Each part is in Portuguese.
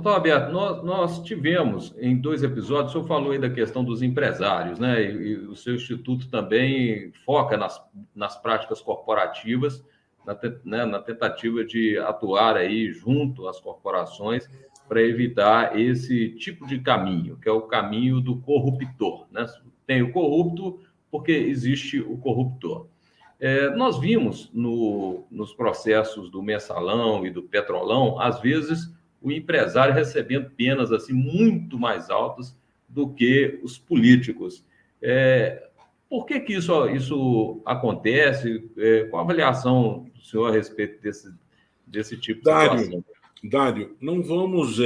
Doutor Alberto, nós tivemos em 2 episódios, o senhor falou aí da questão dos empresários, né? E o seu instituto também foca nas práticas corporativas, na tentativa de atuar aí junto às corporações para evitar esse tipo de caminho, que é o caminho do corruptor, né? Tem o corrupto porque existe o corruptor. Nós vimos nos processos do Mensalão e do Petrolão, às vezes, o empresário recebendo penas assim, muito mais altas do que os políticos. Por que isso acontece? Qual a avaliação do senhor a respeito desse tipo de situação? Dário, não vamos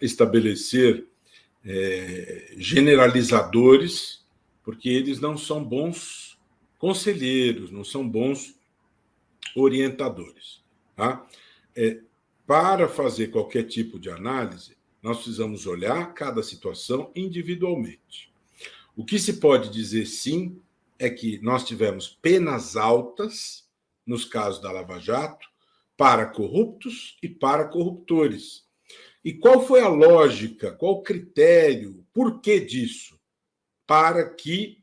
estabelecer generalizadores, porque eles não são bons conselheiros, não são bons orientadores. Tá? Para fazer qualquer tipo de análise, nós precisamos olhar cada situação individualmente. O que se pode dizer, sim, é que nós tivemos penas altas, nos casos da Lava Jato, para corruptos e para corruptores. E qual foi a lógica, qual o critério, por que disso? Para que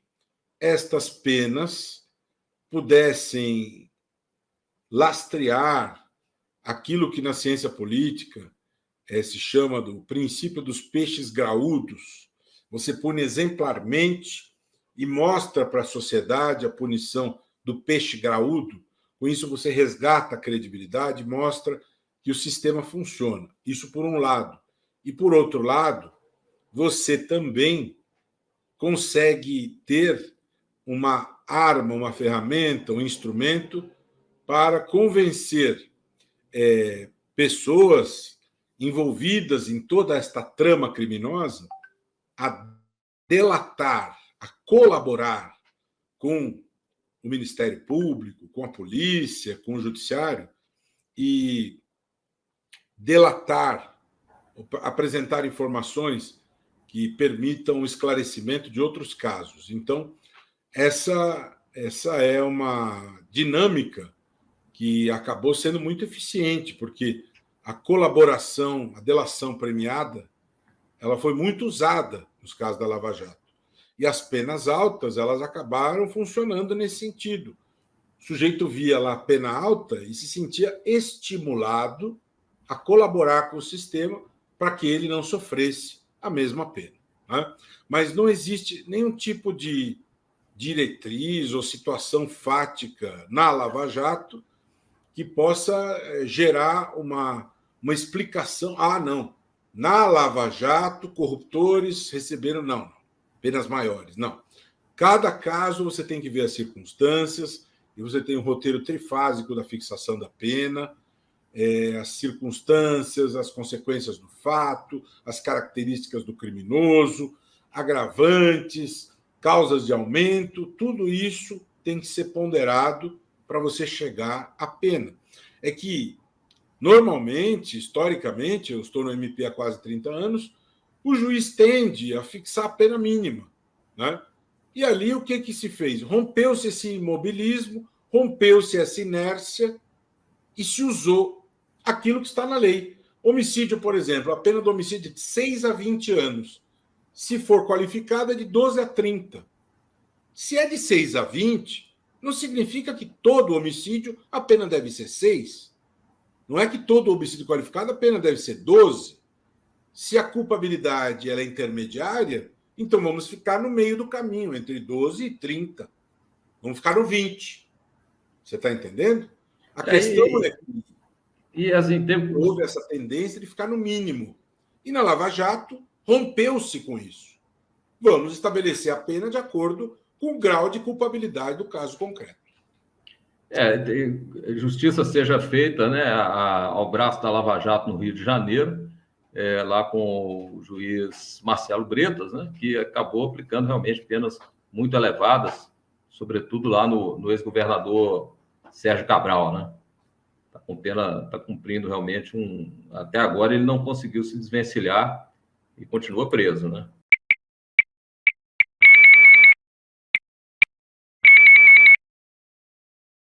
estas penas pudessem lastrear aquilo que na ciência política se chama do princípio dos peixes graúdos. Você pune exemplarmente e mostra para a sociedade a punição do peixe graúdo. Com isso, você resgata a credibilidade e mostra que o sistema funciona. Isso por um lado. E, por outro lado, você também consegue ter uma arma, uma ferramenta, um instrumento para convencer pessoas envolvidas em toda esta trama criminosa a delatar, a colaborar com o Ministério Público, com a polícia, com o Judiciário e delatar, apresentar informações que permitam o esclarecimento de outros casos. Então, essa é uma dinâmica que acabou sendo muito eficiente, porque a colaboração, a delação premiada, ela foi muito usada nos casos da Lava Jato. E as penas altas, elas acabaram funcionando nesse sentido. O sujeito via lá a pena alta e se sentia estimulado a colaborar com o sistema para que ele não sofresse a mesma pena. Né? Mas não existe nenhum tipo de diretriz ou situação fática na Lava Jato que possa gerar uma explicação. Não. Na Lava Jato, corruptores receberam, não, penas maiores. Não. Cada caso você tem que ver as circunstâncias, e você tem um roteiro trifásico da fixação da pena, as circunstâncias, as consequências do fato, as características do criminoso, agravantes, causas de aumento, tudo isso tem que ser ponderado para você chegar à pena. É que, normalmente, historicamente, eu estou no MP há quase 30 anos, o juiz tende a fixar a pena mínima. Né? E ali o que se fez? Rompeu-se esse imobilismo, rompeu-se essa inércia e se usou aquilo que está na lei. Homicídio, por exemplo, a pena do homicídio é de 6 a 20 anos. Se for qualificada, é de 12 a 30. Se é de 6 a 20, não significa que todo homicídio a pena deve ser 6. Não é que todo homicídio qualificado a pena deve ser 12. Se a culpabilidade ela é intermediária, então vamos ficar no meio do caminho, entre 12 e 30. Vamos ficar no 20. Você está entendendo? A questão é que houve essa tendência de ficar no mínimo. E na Lava Jato, rompeu-se com isso. Vamos estabelecer a pena de acordo com o grau de culpabilidade do caso concreto. Justiça seja feita, né, ao braço da Lava Jato no Rio de Janeiro, lá com o juiz Marcelo Bretas, né, que acabou aplicando realmente penas muito elevadas, sobretudo lá no ex-governador Sérgio Cabral, né? Está cumprindo realmente até agora ele não conseguiu se desvencilhar e continua preso, né?